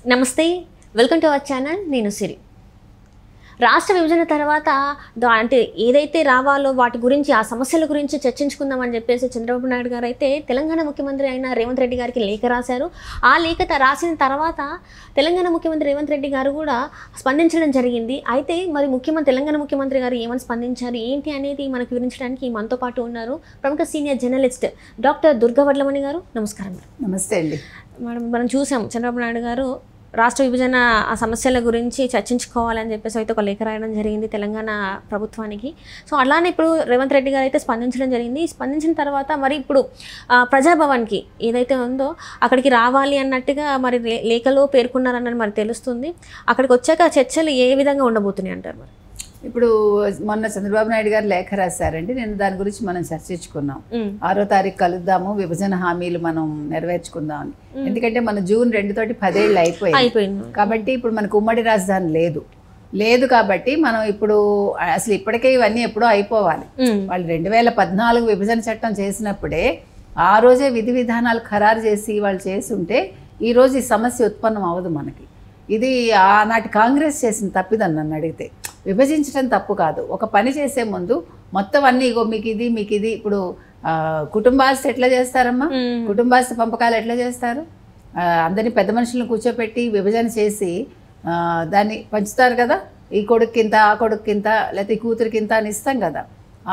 నమస్తే, welcome to our channel. నేను సిరి. రాష్ట్ర విభజన తర్వాత అంటే ఏదైతే రావాలో వాటి గురించి, ఆ సమస్యల గురించి చర్చించుకుందామని చెప్పేసి చంద్రబాబు నాయుడు గారు అయితే తెలంగాణ ముఖ్యమంత్రి అయిన రేవంత్ రెడ్డి గారికి లేఖ రాశారు. ఆ లేఖ రాసిన తర్వాత తెలంగాణ ముఖ్యమంత్రి రేవంత్ రెడ్డి గారు కూడా స్పందించడం జరిగింది. అయితే మరి తెలంగాణ ముఖ్యమంత్రి గారు ఏమని స్పందించారు ఏంటి అనేది మనకు వివరించడానికి మనతో పాటు ఉన్నారు ప్రముఖ senior journalist doctor Durga Vadlamani గారు. నమస్కారం. నమస్తే అండి మేడం. మనం చూసాం చంద్రబాబు నాయుడు గారు రాష్ట్ర విభజన ఆ సమస్యల గురించి చర్చించుకోవాలని చెప్పేసి అయితే ఒక లేఖ రాయడం జరిగింది తెలంగాణ ప్రభుత్వానికి. సో అలానే ఇప్పుడు రేవంత్ రెడ్డి గారు అయితే స్పందించడం జరిగింది. స్పందించిన తర్వాత మరి ఇప్పుడు ప్రజాభవన్కి ఏదైతే ఉందో అక్కడికి రావాలి అన్నట్టుగా మరి లేఖలో పేర్కొన్నారన్నది మరి తెలుస్తుంది. అక్కడికి వచ్చాక చర్చలు ఏ విధంగా ఉండబోతున్నాయి అంటారు? మరి ఇప్పుడు మొన్న చంద్రబాబు నాయుడు గారు లేఖ రాశారండి. నేను దాని గురించి మనం చర్చించుకున్నాం. 6వ తారీఖు కలుద్దాము, విభజన హామీలు మనం నెరవేర్చుకుందాం అని. ఎందుకంటే మన జూన్ 2 తోటి 10 ఏళ్ళు అయిపోయింది కాబట్టి ఇప్పుడు మనకు ఉమ్మడి రాజధాని లేదు కాబట్టి మనం ఇప్పుడు అసలు ఇప్పటికే ఇవన్నీ ఎప్పుడో అయిపోవాలి. వాళ్ళు 2014 విభజన చట్టం చేసినప్పుడే ఆ రోజే విధి విధానాలు ఖరారు చేసి వాళ్ళు చేసుంటే ఈరోజు ఈ సమస్య ఉత్పన్నం అవ్వదు మనకి. ఇది ఆనాటి కాంగ్రెస్ చేసిన తప్పిదని నన్ను అడిగితే. విభజించడం తప్పు కాదు. ఒక పని చేసే ముందు మొత్తం అన్నీ ఇగో మీకు ఇది ఇప్పుడు కుటుంబాస్తి ఎట్లా చేస్తారమ్మా? కుటుంబాస్తి పంపకాలు ఎట్లా చేస్తారు? అందరినీ పెద్ద మనుషులను కూర్చోపెట్టి విభజన చేసి దాన్ని పంచుతారు కదా. ఈ కొడుక్కింత, ఆ కొడుక్కింత, లేకపోతే ఈ కూతురికింత అని ఇస్తాం కదా.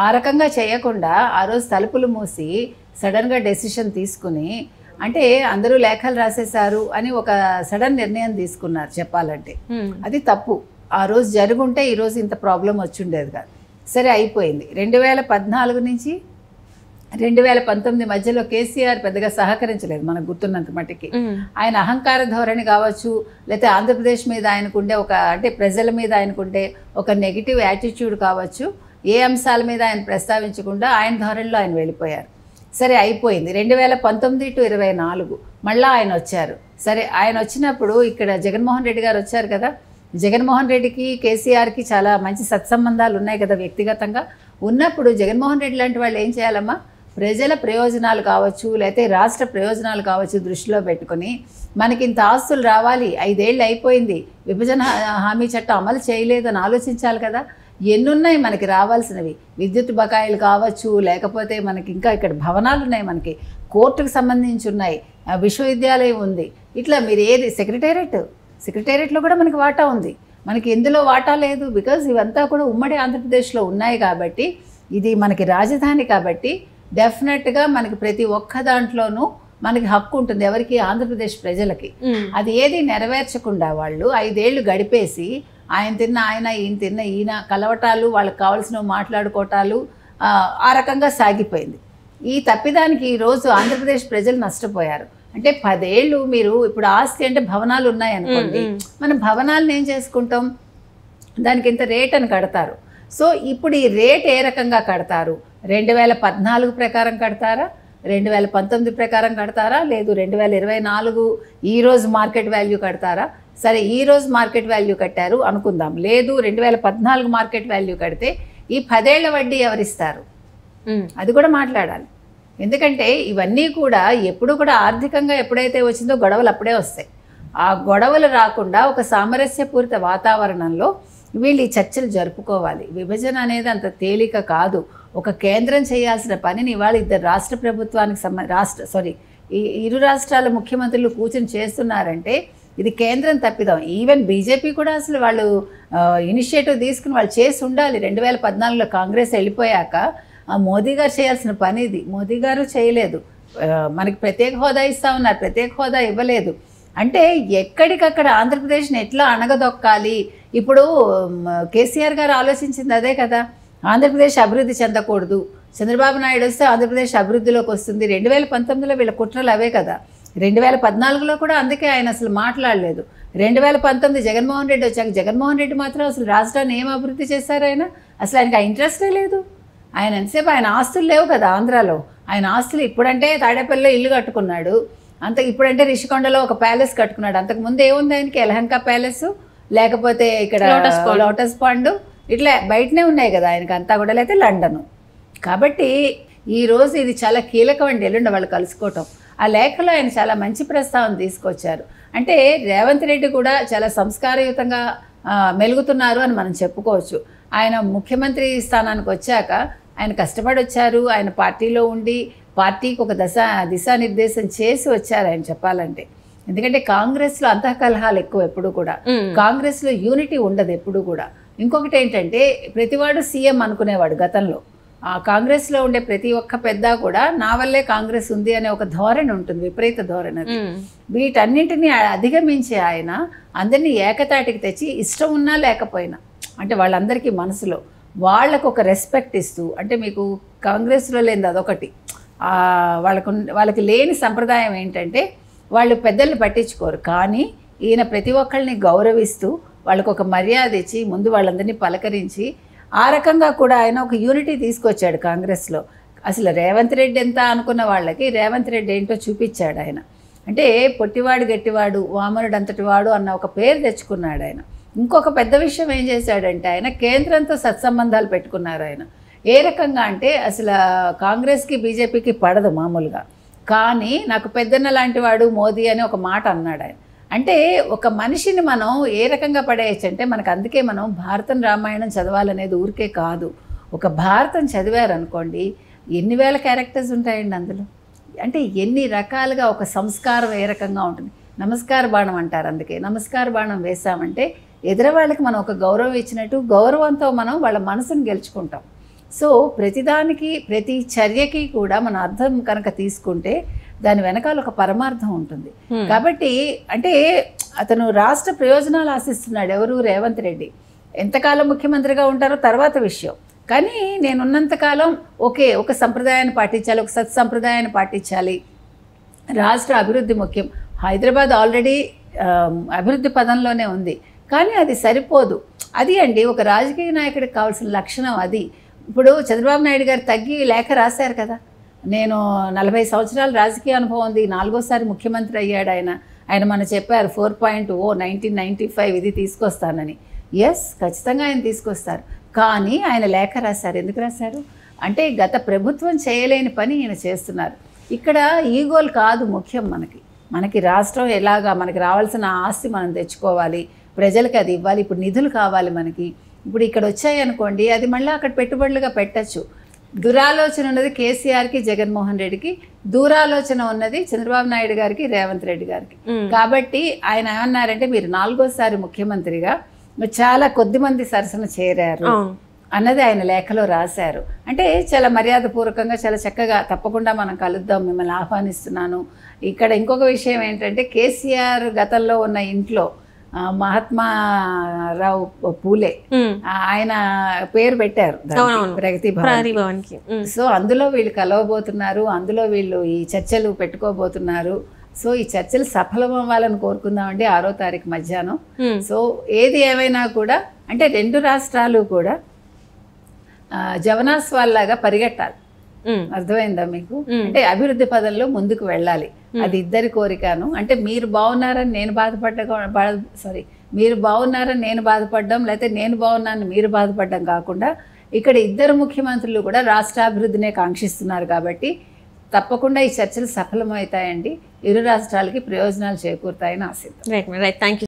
ఆ రకంగా చేయకుండా ఆ రోజు తలుపులు మూసి సడన్గా డెసిషన్ తీసుకుని, అంటే అందరూ లేఖలు రాసేశారు అని ఒక సడన్ నిర్ణయం తీసుకున్నారు చెప్పాలంటే. అది తప్పు. ఆ రోజు జరుగుంటే ఈరోజు ఇంత ప్రాబ్లం వచ్చుండేది కాదు. సరే అయిపోయింది. 2014 నుంచి 2019 మధ్యలో కేసీఆర్ పెద్దగా సహకరించలేదు మనకు గుర్తున్నంత మట్టికి. ఆయన అహంకార ధోరణి కావచ్చు, లేకపోతే ఆంధ్రప్రదేశ్ మీద ఆయనకుండే అంటే ప్రజల మీద ఆయనకుండే ఒక నెగిటివ్ యాటిట్యూడ్ కావచ్చు, ఏ అంశాల మీద ఆయన ప్రస్తావించకుండా ఆయన ధోరణిలో ఆయన వెళ్ళిపోయారు. సరే అయిపోయింది. 2019 to 24 మళ్ళీ ఆయన వచ్చారు. సరే ఆయన వచ్చినప్పుడు ఇక్కడ జగన్మోహన్ రెడ్డి గారు వచ్చారు కదా. జగన్మోహన్ రెడ్డికి కేసీఆర్కి చాలా మంచి సత్సంబంధాలు ఉన్నాయి కదా వ్యక్తిగతంగా. ఉన్నప్పుడు జగన్మోహన్ రెడ్డి లాంటి వాళ్ళు ఏం చేయాలమ్మా? ప్రజల ప్రయోజనాలు కావచ్చు, లేకపోతే రాష్ట్ర ప్రయోజనాలు కావచ్చు దృష్టిలో పెట్టుకొని మనకి ఇంత ఆస్తులు రావాలి, 5 ఏళ్ళు అయిపోయింది, విభజన హామీ చట్టం అమలు చేయలేదని ఆలోచించాలి కదా. ఎన్నున్నాయి మనకి రావాల్సినవి? విద్యుత్ బకాయిలు కావచ్చు, లేకపోతే మనకి ఇంకా ఇక్కడ భవనాలు ఉన్నాయి, మనకి కోర్టుకు సంబంధించి ఉన్నాయి, విశ్వవిద్యాలయం ఉంది. ఇట్లా మీరు ఏది సెక్రటేరియట్లో కూడా మనకి వాటా ఉంది. మనకి ఎందులో వాటా లేదు? బికాజ్ ఇవంతా కూడా ఉమ్మడి ఆంధ్రప్రదేశ్లో ఉన్నాయి కాబట్టి, ఇది మనకి రాజధాని కాబట్టి డెఫినెట్గా మనకి ప్రతి ఒక్క దాంట్లోనూ మనకి హక్కు ఉంటుంది. ఎవరికి? ఆంధ్రప్రదేశ్ ప్రజలకి. అది ఏది నెరవేర్చకుండా వాళ్ళు 5 ఏళ్ళు గడిపేసి ఆయన తిన్న ఆయన, ఈయన తిన్న ఈయన, కలవటాలు, వాళ్ళకి కావాల్సినవి మాట్లాడుకోవటాలు ఆ రకంగా సాగిపోయింది. ఈ తప్పిదానికి ఈరోజు ఆంధ్రప్రదేశ్ ప్రజలు నష్టపోయారు. అంటే 10 ఏళ్ళు మీరు ఇప్పుడు ఆస్తి అంటే భవనాలు ఉన్నాయనుకోండి, మనం భవనాలను ఏం చేసుకుంటాం? దానికి ఇంత రేట్ అని కడతారు. సో ఇప్పుడు ఈ రేట్ ఏ రకంగా కడతారు? 2014 ప్రకారం కడతారా? 2019 ప్రకారం కడతారా? లేదు 2024 ఈరోజు మార్కెట్ వాల్యూ కడతారా? సరే ఈరోజు మార్కెట్ వాల్యూ కట్టారు అనుకుందాం. లేదు 2014 మార్కెట్ వాల్యూ కడితే ఈ 10 ఏళ్ల వడ్డీ ఎవరిస్తారు? అది కూడా మాట్లాడాలి. ఎందుకంటే ఇవన్నీ కూడా ఎప్పుడు కూడా ఆర్థికంగా ఎప్పుడైతే వచ్చిందో గొడవలు అప్పుడే వస్తాయి. ఆ గొడవలు రాకుండా ఒక సామరస్యపూరిత వాతావరణంలో వీళ్ళు ఈ చర్చలు జరుపుకోవాలి. విభజన అనేది అంత తేలిక కాదు. ఒక కేంద్రం చేయాల్సిన పనిని ఇవాళ ఇద్దరు రాష్ట్ర ప్రభుత్వానికి ఈ ఇరు రాష్ట్రాల ముఖ్యమంత్రులు కూర్చొని చేస్తున్నారంటే ఇది కేంద్రం తప్పిదం. ఈవెన్ బీజేపీ కూడా అసలు వాళ్ళు ఇనిషియేటివ్ తీసుకుని వాళ్ళు చేసి ఉండాలి. 2014లో కాంగ్రెస్ వెళ్ళిపోయాక మోదీ గారు చేయాల్సిన పని ఇది. మోదీ గారు చేయలేదు. మనకి ప్రత్యేక హోదా ఇస్తా ఉన్నారు, ప్రత్యేక హోదా ఇవ్వలేదు. అంటే ఎక్కడికక్కడ ఆంధ్రప్రదేశ్ని ఎట్లా అణగదొక్కాలి. ఇప్పుడు కేసీఆర్ గారు ఆలోచించింది అదే కదా. ఆంధ్రప్రదేశ్ అభివృద్ధి చెందకూడదు, చంద్రబాబు నాయుడు వస్తే ఆంధ్రప్రదేశ్ అభివృద్ధిలోకి వస్తుంది. 2019లో వీళ్ళ కుట్రలు అవే కదా. 2014లో కూడా అందుకే ఆయన అసలు మాట్లాడలేదు. 2019 జగన్మోహన్ రెడ్డి వచ్చాక జగన్మోహన్ రెడ్డి మాత్రం అసలు రాష్ట్రాన్ని ఏం అభివృద్ధి చేశారు? అసలు ఆయనకి ఆ ఇంట్రెస్టే లేదు. ఆయన ఎంతసేపు ఆయన ఆస్తులు లేవు కదా ఆంధ్రాలో. ఆయన ఆస్తులు ఇప్పుడంటే తాడేపల్లిలో ఇల్లు కట్టుకున్నాడు, ఇప్పుడంటే రిషికొండలో ఒక ప్యాలెస్ కట్టుకున్నాడు. అంతకుముందు ఏముంది ఆయనకి? ఎలహంకా ప్యాలెస్, లేకపోతే ఇక్కడ లోటస్ పాండ్, ఇట్లా బయటనే ఉన్నాయి కదా ఆయనకి అంతా కూడా, లేకపోతే లండన్. కాబట్టి ఈరోజు ఇది చాలా కీలకం అండి. ఎల్లుండి వాళ్ళు కలుసుకోవటం. ఆ లేఖలో ఆయన చాలా మంచి ప్రస్తావన తీసుకొచ్చారు. అంటే రేవంత్ రెడ్డి కూడా చాలా సంస్కారయుతంగా మెలుగుతున్నారు అని మనం చెప్పుకోవచ్చు. ఆయన ముఖ్యమంత్రి స్థానానికి వచ్చాక ఆయన కష్టపడి వచ్చారు. ఆయన పార్టీలో ఉండి పార్టీకి ఒక దిశానిర్దేశం చేసి వచ్చారు ఆయన చెప్పాలంటే. ఎందుకంటే కాంగ్రెస్లో అంతఃకలహాలు ఎక్కువ ఎప్పుడు కూడా, కాంగ్రెస్లో యూనిటీ ఉండదు ఎప్పుడు కూడా. ఇంకొకటి ఏంటంటే ప్రతివాడు సీఎం అనుకునేవాడు గతంలో. ఆ కాంగ్రెస్లో ఉండే ప్రతి ఒక్క పెద్ద కూడా నా వల్లే కాంగ్రెస్ ఉంది అనే ఒక ధోరణి ఉంటుంది, విపరీత ధోరణి అది. వీటన్నింటినీ అధిగమించి ఆయన అందరినీ ఏకతాటికి తెచ్చి ఇష్టం ఉన్నా లేకపోయినా అంటే వాళ్ళందరికీ మనసులో వాళ్ళకు ఒక రెస్పెక్ట్ ఇస్తూ, అంటే మీకు కాంగ్రెస్లో లేనిది అదొకటి. వాళ్ళకి లేని సంప్రదాయం ఏంటంటే వాళ్ళు పెద్దల్ని పట్టించుకోరు, కానీ ఈయన ప్రతి ఒక్కళ్ళని గౌరవిస్తూ వాళ్ళకు ఒక మర్యాద ఇచ్చి ముందు వాళ్ళందరినీ పలకరించి ఆ రకంగా కూడా ఆయన ఒక యూనిటీ తీసుకొచ్చాడు కాంగ్రెస్లో. అసలు రేవంత్ రెడ్డి ఎంత అనుకున్న వాళ్ళకి రేవంత్ రెడ్డి ఏంటో చూపించాడు ఆయన. అంటే పొట్టివాడు గట్టివాడు వామనుడు అంతటి వాడు అన్న ఒక పేరు తెచ్చుకున్నాడు ఆయన. ఇంకొక పెద్ద విషయం ఏం చేశాడంటే ఆయన కేంద్రంతో సత్సంబంధాలు పెట్టుకున్నారు ఆయన. ఏ రకంగా అంటే అసలు కాంగ్రెస్కి బీజేపీకి పడదు మామూలుగా, కానీ నాకు పెద్దన్న లాంటి వాడు మోదీ అని ఒక మాట అన్నాడు ఆయన. అంటే ఒక మనిషిని మనం ఏ రకంగా పడేయచ్చు అంటే మనకు అందుకే మనం భారతం రామాయణం చదవాలనేది ఊరికే కాదు. ఒక భారతం చదివారనుకోండి ఎన్ని వేల క్యారెక్టర్స్ ఉంటాయండి అందులో. అంటే ఎన్ని రకాలుగా ఒక సంస్కారం ఏ రకంగా ఉంటుంది. నమస్కార బాణం అంటారు, అందుకే నమస్కార బాణం వేసామంటే ఎదురవాళ్ళకి మనం ఒక గౌరవం ఇచ్చినట్టు గౌరవంతో మనం వాళ్ళ మనసును గెలుచుకుంటాం. సో ప్రతిదానికి ప్రతి చర్యకి కూడా మన అర్థం కనుక తీసుకుంటే దాని వెనకాల ఒక పరమార్థం ఉంటుంది. కాబట్టి అంటే అతను రాష్ట్ర ప్రయోజనాలు ఆశిస్తున్నాడు. ఎవరు? రేవంత్ రెడ్డి. ఎంతకాలం ముఖ్యమంత్రిగా ఉంటారో తర్వాత విషయం, కానీ నేనున్నంతకాలం ఒక సంప్రదాయాన్ని పాటించాలి, ఒక సత్సంప్రదాయాన్ని పాటించాలి. రాష్ట్ర అభివృద్ధి ముఖ్యం. హైదరాబాద్ ఆల్రెడీ అభివృద్ధి పదంలోనే ఉంది, కానీ అది సరిపోదు. అది అండి ఒక రాజకీయ నాయకుడికి కావాల్సిన లక్షణం అది. ఇప్పుడు చంద్రబాబు నాయుడు గారు తగ్గి లేఖ రాశారు కదా, నేను 40 సంవత్సరాల రాజకీయ అనుభవం ఉంది, 4వ ముఖ్యమంత్రి అయ్యాడు ఆయన. ఆయన మన చెప్పారు 4.0 1995 ఇది తీసుకొస్తానని. ఎస్, ఖచ్చితంగా ఆయన తీసుకొస్తారు. కానీ ఆయన లేఖ రాశారు. ఎందుకు రాశారు అంటే గత ప్రభుత్వం చేయలేని పని ఈయన చేస్తున్నారు. ఇక్కడ ఈగోలు కాదు ముఖ్యం. మనకి రాష్ట్రం ఎలాగా మనకి రావాల్సిన ఆస్తి మనం తెచ్చుకోవాలి, ప్రజలకి అది ఇవ్వాలి. ఇప్పుడు నిధులు కావాలి మనకి. ఇప్పుడు ఇక్కడ వచ్చాయి అనుకోండి, అది మళ్ళీ అక్కడ పెట్టుబడులుగా పెట్టచ్చు. దురాలోచన ఉన్నది కేసీఆర్కి జగన్మోహన్ రెడ్డికి, దూరాలోచన ఉన్నది చంద్రబాబు నాయుడు గారికి రేవంత్ రెడ్డి గారికి. కాబట్టి ఆయన ఏమన్నారంటే మీరు 4వ ముఖ్యమంత్రిగా చాలా కొద్ది మంది సరసన చేరారు అన్నది ఆయన లేఖలో రాశారు. అంటే చాలా మర్యాదపూర్వకంగా చాలా చక్కగా తప్పకుండా మనం కలుద్దాం, మిమ్మల్ని ఆహ్వానిస్తున్నాను. ఇక్కడ ఇంకొక విషయం ఏంటంటే కేసీఆర్ గతంలో ఉన్న ఇంట్లో మహాత్మారావు పూలే ఆయన పేరు పెట్టారు ప్రగతి భవన్కి. సో అందులో వీళ్ళు కలవబోతున్నారు, అందులో వీళ్ళు ఈ చర్చలు పెట్టుకోబోతున్నారు. సో ఈ చర్చలు సఫలం అవ్వాలని కోరుకుందామండి 6వ తారీఖు మధ్యాహ్నం. సో ఏది ఏమైనా కూడా అంటే 2 రాష్ట్రాలు కూడా జవనాస్వాల్లాగా పరిగెట్టాలి. అర్థమైందా మీకు? అంటే అభివృద్ధి పదంలో ముందుకు వెళ్ళాలి. అది ఇద్దరి కోరికను. అంటే మీరు బాగున్నారని నేను మీరు బాగున్నారని నేను బాధపడ్డం, లేకపోతే నేను బాగున్నానని మీరు బాధపడ్డం కాకుండా ఇక్కడ ఇద్దరు ముఖ్యమంత్రులు కూడా రాష్ట్రాభివృద్ధినే కాంక్షిస్తున్నారు. కాబట్టి తప్పకుండా ఈ చర్చలు సఫలమవుతాయండి. ఇరు రాష్ట్రాలకి ప్రయోజనాలు చేకూరుతాయని ఆశిద్దాం. Right, thank you.